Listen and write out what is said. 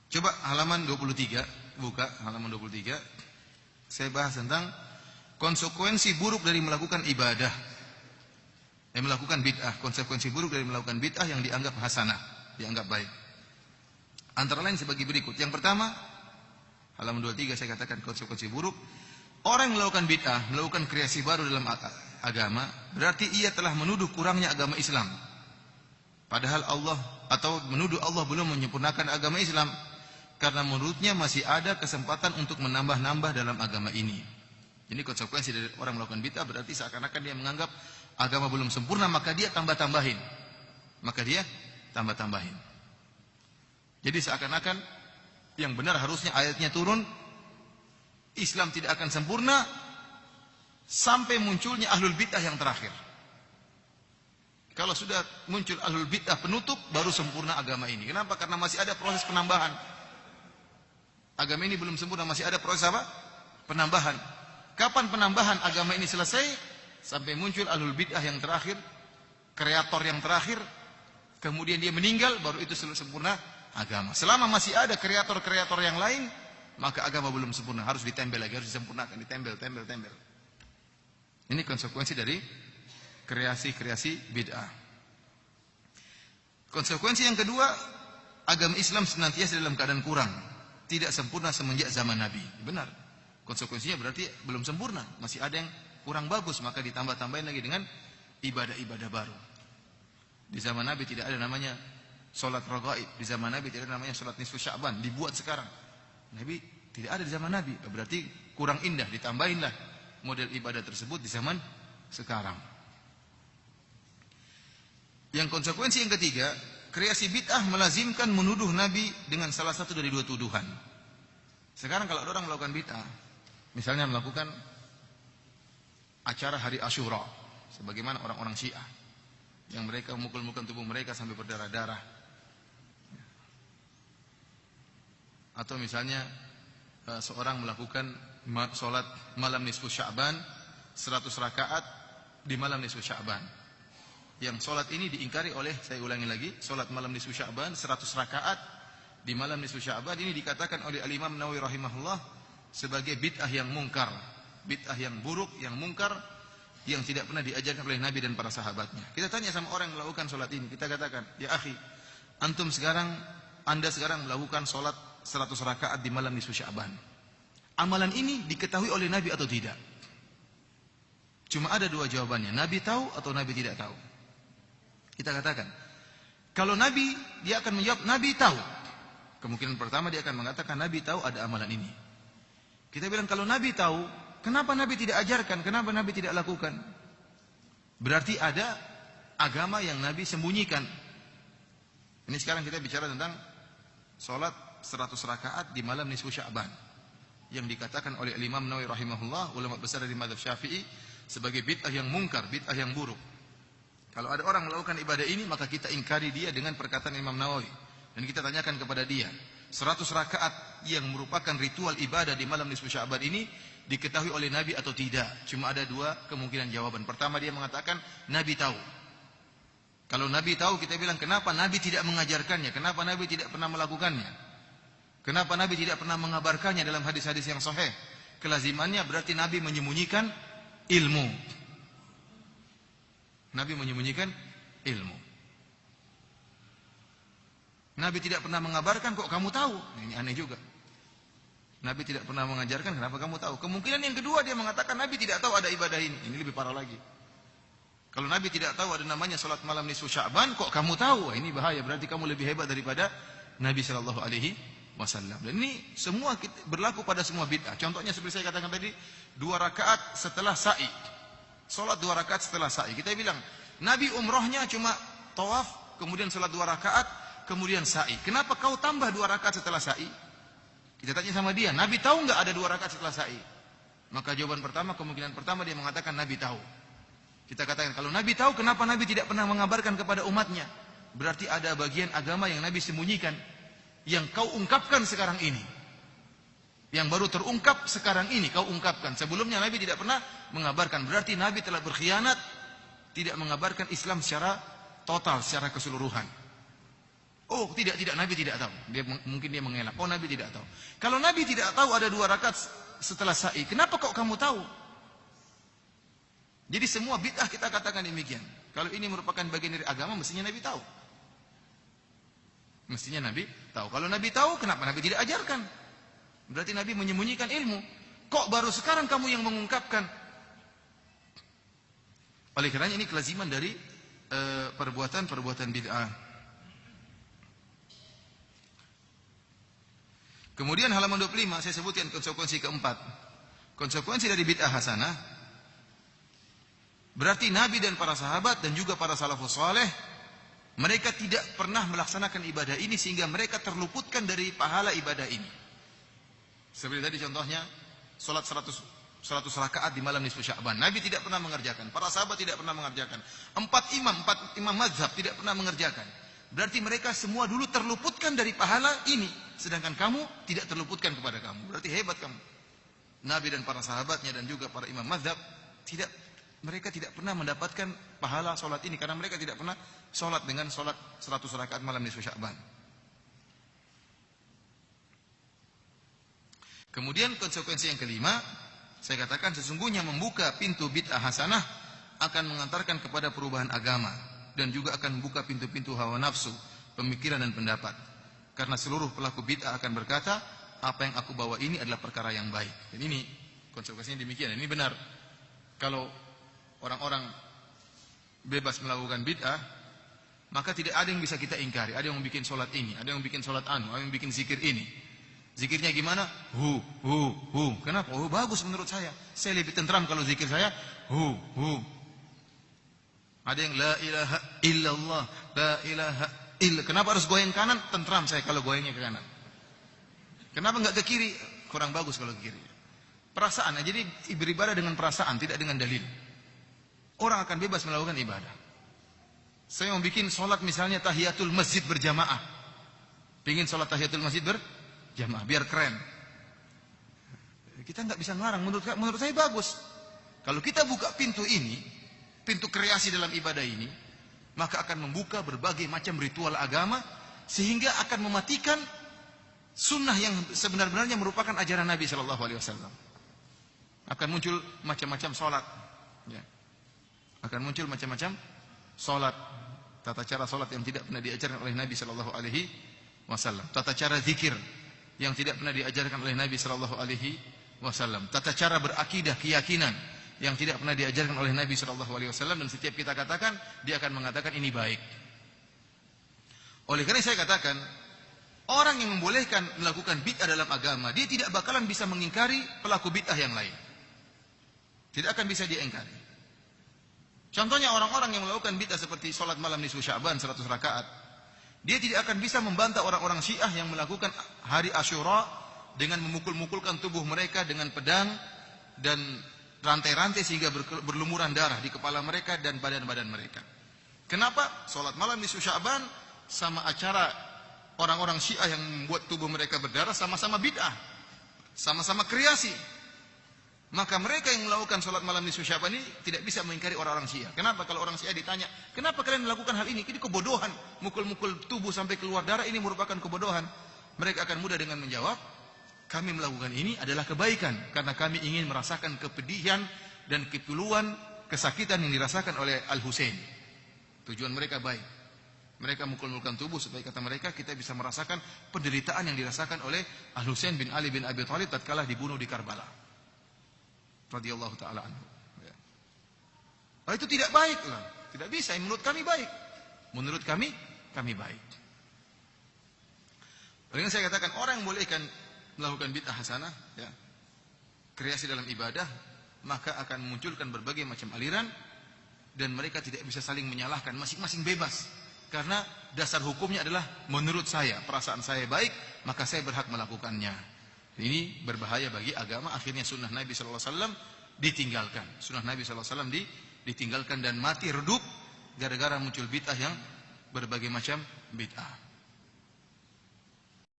Coba halaman 23, buka halaman 23. Saya bahas tentang konsekuensi buruk dari melakukan ibadah. Melakukan bid'ah, konsekuensi buruk dari melakukan bid'ah yang dianggap hasanah, dianggap baik. Antara lain sebagai berikut. Yang pertama, halaman 23 saya katakan konsekuensi buruk. Orang yang melakukan bid'ah, melakukan kreasi baru dalam agama, berarti ia telah menuduh kurangnya agama Islam. Padahal Allah, atau menuduh Allah belum menyempurnakan agama Islam. Karena menurutnya masih ada kesempatan untuk menambah-nambah dalam agama ini. Ini konsekuensi dari orang melakukan bid'ah, berarti seakan-akan dia menganggap agama belum sempurna, maka dia tambah-tambahin. Jadi seakan-akan yang benar harusnya ayatnya turun, Islam tidak akan sempurna sampai munculnya ahlul bid'ah yang terakhir. Kalau sudah muncul ahlul bid'ah penutup, baru sempurna agama ini. Kenapa? Karena masih ada proses penambahan. Agama ini belum sempurna, masih ada proses apa? Penambahan. Kapan penambahan agama ini selesai? Sampai muncul ahlul bid'ah yang terakhir, kreator yang terakhir, kemudian dia meninggal, baru itu sempurna agama. Selama masih ada kreator-kreator yang lain, maka agama belum sempurna, harus ditempel lagi, harus disempurnakan, ditempel. Ini konsekuensi dari kreasi-kreasi bid'ah. Konsekuensi yang kedua, agama Islam senantiasa dalam keadaan kurang, tidak sempurna semenjak zaman Nabi. Benar. Konsekuensinya berarti belum sempurna, masih ada yang kurang bagus, maka ditambah-tambahin lagi dengan ibadah-ibadah baru. Di zaman Nabi tidak ada namanya salat raghaib, di zaman Nabi tidak ada namanya salat nisfu Sya'ban, dibuat sekarang. Nabi tidak ada di zaman Nabi, berarti kurang indah, ditambahinlah model ibadah tersebut di zaman sekarang. Yang konsekuensi yang ketiga, kreasi bid'ah melazimkan menuduh Nabi dengan salah satu dari dua tuduhan. Sekarang kalau ada orang melakukan bid'ah, misalnya melakukan acara hari Asyura, sebagaimana orang-orang Syiah yang mereka memukul-mukul tubuh mereka sampai berdarah-darah. Atau misalnya seorang melakukan salat malam nisfu Sya'ban 100 rakaat di malam nisfu Sya'ban. Yang salat ini diingkari oleh, saya ulangi lagi, salat malam nisfu Sya'ban 100 rakaat di malam nisfu Sya'ban ini dikatakan oleh Al-Imam Nawawi rahimahullah sebagai bid'ah yang mungkar, bid'ah yang buruk, yang mungkar, yang tidak pernah diajarkan oleh Nabi dan para sahabatnya. Kita tanya sama orang yang melakukan salat ini, kita katakan, ya akhi, anda sekarang melakukan salat 100 rakaat di malam nisfu Sya'ban. Amalan ini diketahui oleh Nabi atau tidak? Cuma ada dua jawabannya, Nabi tahu atau Nabi tidak tahu. Kita katakan, kalau Nabi, dia akan menjawab, Nabi tahu. Kemungkinan pertama dia akan mengatakan, Nabi tahu ada amalan ini. Kita bilang, kalau Nabi tahu, kenapa Nabi tidak ajarkan? Kenapa Nabi tidak lakukan? Berarti ada agama yang Nabi sembunyikan. Ini sekarang kita bicara tentang salat 100 rakaat di malam nisfu Sya'ban, yang dikatakan oleh Imam Nawawi rahimahullah, ulama besar dari mazhab Syafi'i, sebagai bid'ah yang mungkar, bid'ah yang buruk. Kalau ada orang melakukan ibadah ini, maka kita ingkari dia dengan perkataan Imam Nawawi. Dan kita tanyakan kepada dia, 100 rakaat yang merupakan ritual ibadah di malam nisfu Sya'ban ini diketahui oleh Nabi atau tidak? Cuma ada dua kemungkinan jawaban. Pertama, dia mengatakan Nabi tahu. Kalau Nabi tahu, kita bilang, kenapa Nabi tidak mengajarkannya? Kenapa Nabi tidak pernah melakukannya? Kenapa Nabi tidak pernah mengabarkannya dalam hadis-hadis yang sahih? Kelazimannya berarti Nabi menyembunyikan ilmu. Nabi menyembunyikan ilmu. Nabi tidak pernah mengabarkan, kok kamu tahu? Ini aneh juga. Nabi tidak pernah mengajarkan, kenapa kamu tahu? Kemungkinan yang kedua, dia mengatakan Nabi tidak tahu ada ibadah ini. Ini lebih parah lagi. Kalau Nabi tidak tahu ada namanya salat malam nisfu Sya'ban, kok kamu tahu? Ini bahaya, berarti kamu lebih hebat daripada Nabi sallallahu alaihi wasallam. Dan ini semua berlaku pada semua bid'ah. Contohnya seperti saya katakan tadi, 2 rakaat setelah sa'i. Salat 2 rakaat setelah sa'i. Kita bilang, Nabi umrohnya cuma tawaf, kemudian salat 2 rakaat, kemudian sa'i. Kenapa kau tambah 2 rakaat setelah sa'i? Kita tanya sama dia, Nabi tahu enggak ada 2 rakaat setelah sa'i? Maka jawaban pertama, kemungkinan pertama dia mengatakan Nabi tahu. Kita katakan, kalau Nabi tahu, kenapa Nabi tidak pernah mengabarkan kepada umatnya? Berarti ada bagian agama yang Nabi sembunyikan, yang kau ungkapkan sekarang ini. Yang baru terungkap sekarang ini kau ungkapkan. Sebelumnya Nabi tidak pernah mengabarkan. Berarti Nabi telah berkhianat, tidak mengabarkan Islam secara total, secara keseluruhan. Oh tidak, Nabi tidak tahu. Mungkin dia mengelak. Oh Nabi tidak tahu. Kalau Nabi tidak tahu ada 2 rakaat setelah sa'i, kenapa kok kamu tahu? Jadi semua bid'ah kita katakan demikian. Kalau ini merupakan bagian dari agama, mestinya Nabi tahu. Mestinya Nabi tahu. Kalau Nabi tahu, kenapa Nabi tidak ajarkan? Berarti Nabi menyembunyikan ilmu. Kok baru sekarang kamu yang mengungkapkan? Oleh kerana ini kelaziman dari perbuatan-perbuatan bid'ah. Kemudian halaman 25 saya sebutkan konsekuensi keempat. Konsekuensi dari bid'ah hasanah berarti Nabi dan para sahabat dan juga para salafus saleh mereka tidak pernah melaksanakan ibadah ini sehingga mereka terluputkan dari pahala ibadah ini. Seperti tadi contohnya salat 100 rakaat di malam nisfu Sya'ban. Nabi tidak pernah mengerjakan, para sahabat tidak pernah mengerjakan. 4 imam mazhab tidak pernah mengerjakan. Berarti mereka semua dulu terluputkan dari pahala ini, sedangkan kamu tidak terluputkan kepada kamu. Berarti hebat kamu. Nabi dan para sahabatnya dan juga para imam mazhab mereka tidak pernah mendapatkan pahala solat ini karena mereka tidak pernah solat dengan solat 100 rakaat malam nisfu Sya'ban. Kemudian konsekuensi yang kelima, saya katakan sesungguhnya membuka pintu bid'ah hasanah akan mengantarkan kepada perubahan agama. Dan juga akan membuka pintu-pintu hawa nafsu, pemikiran dan pendapat. Karena seluruh pelaku bid'ah akan berkata, apa yang aku bawa ini adalah perkara yang baik. Dan ini konsekuensinya demikian. Ini benar. Kalau orang-orang bebas melakukan bid'ah, maka tidak ada yang bisa kita ingkari. Ada yang bikin sholat ini, ada yang bikin sholat anu, ada yang bikin zikir ini. Zikirnya gimana? Hu. Kenapa? Oh bagus menurut saya. Saya lebih tentram kalau zikir saya hu. Ada yang la ilaha illallah, la ilaha illallah. Kenapa harus goyang kanan? Tentram saya kalau goyangnya ke kanan. Kenapa enggak ke kiri? Kurang bagus kalau ke kiri. Perasaan, jadi beribadah dengan perasaan, tidak dengan dalil. Orang akan bebas melakukan ibadah. Saya mau bikin sholat misalnya tahiyatul masjid berjamaah. Pingin sholat tahiyatul masjid berjamaah, biar keren. Kita enggak bisa ngelarang, menurut saya bagus. Kalau kita buka pintu ini, pintu kreasi dalam ibadah ini, maka akan membuka berbagai macam ritual agama sehingga akan mematikan sunnah yang sebenar-benarnya merupakan ajaran Nabi Shallallahu Alaihi Wasallam. Akan muncul macam-macam solat, ya. Akan muncul macam-macam solat, tata cara solat yang tidak pernah diajarkan oleh Nabi Shallallahu Alaihi Wasallam, tata cara zikir yang tidak pernah diajarkan oleh Nabi Shallallahu Alaihi Wasallam, tata cara berakidah keyakinan yang tidak pernah diajarkan oleh Nabi Shallallahu Alaihi Wasallam, dan setiap kita katakan, dia akan mengatakan ini baik. Oleh karena saya katakan, orang yang membolehkan melakukan bid'ah dalam agama, dia tidak bakalan bisa mengingkari pelaku bid'ah yang lain. Tidak akan bisa dia ingkari. Contohnya orang-orang yang melakukan bid'ah seperti sholat malam nisfu Sya'ban 100 rakaat, dia tidak akan bisa membantah orang-orang Syiah yang melakukan hari Asyura dengan memukul-mukulkan tubuh mereka dengan pedang dan rantai-rantai sehingga berlumuran darah di kepala mereka dan badan-badan mereka. Kenapa? Sholat malam nisfu Sya'ban sama acara orang-orang Syiah yang membuat tubuh mereka berdarah sama-sama bid'ah, sama-sama kreasi. Maka mereka yang melakukan sholat malam nisfu Sya'ban ini tidak bisa mengingkari orang-orang Syiah. Kenapa? Kalau orang Syiah ditanya, kenapa kalian melakukan hal ini? Ini kebodohan, mukul-mukul tubuh sampai keluar darah, ini merupakan kebodohan. Mereka akan mudah dengan menjawab, kami melakukan ini adalah kebaikan karena kami ingin merasakan kepedihan dan kepiluan, kesakitan yang dirasakan oleh Al-Husain. Tujuan mereka baik. Mereka mukul-mukulkan tubuh supaya kata mereka kita bisa merasakan penderitaan yang dirasakan oleh Al-Husain bin Ali bin Abi Thalib tatkala dibunuh di Karbala. Radhiyallahu taala anhu. Ya. Oh, itu tidak baik lah. Tidak bisa. Menurut kami baik. Menurut kami baik. Oleh saya katakan orang yang bolehkan melakukan bid'ah hasanah, ya, kreasi dalam ibadah, maka akan memunculkan berbagai macam aliran dan mereka tidak bisa saling menyalahkan, masing-masing bebas. Karena dasar hukumnya adalah menurut saya, perasaan saya baik, maka saya berhak melakukannya. Ini berbahaya bagi agama, akhirnya sunnah Nabi sallallahu alaihi wasallam ditinggalkan. Sunnah Nabi sallallahu alaihi wasallam ditinggalkan dan mati redup gara-gara muncul bid'ah yang berbagai macam bid'ah.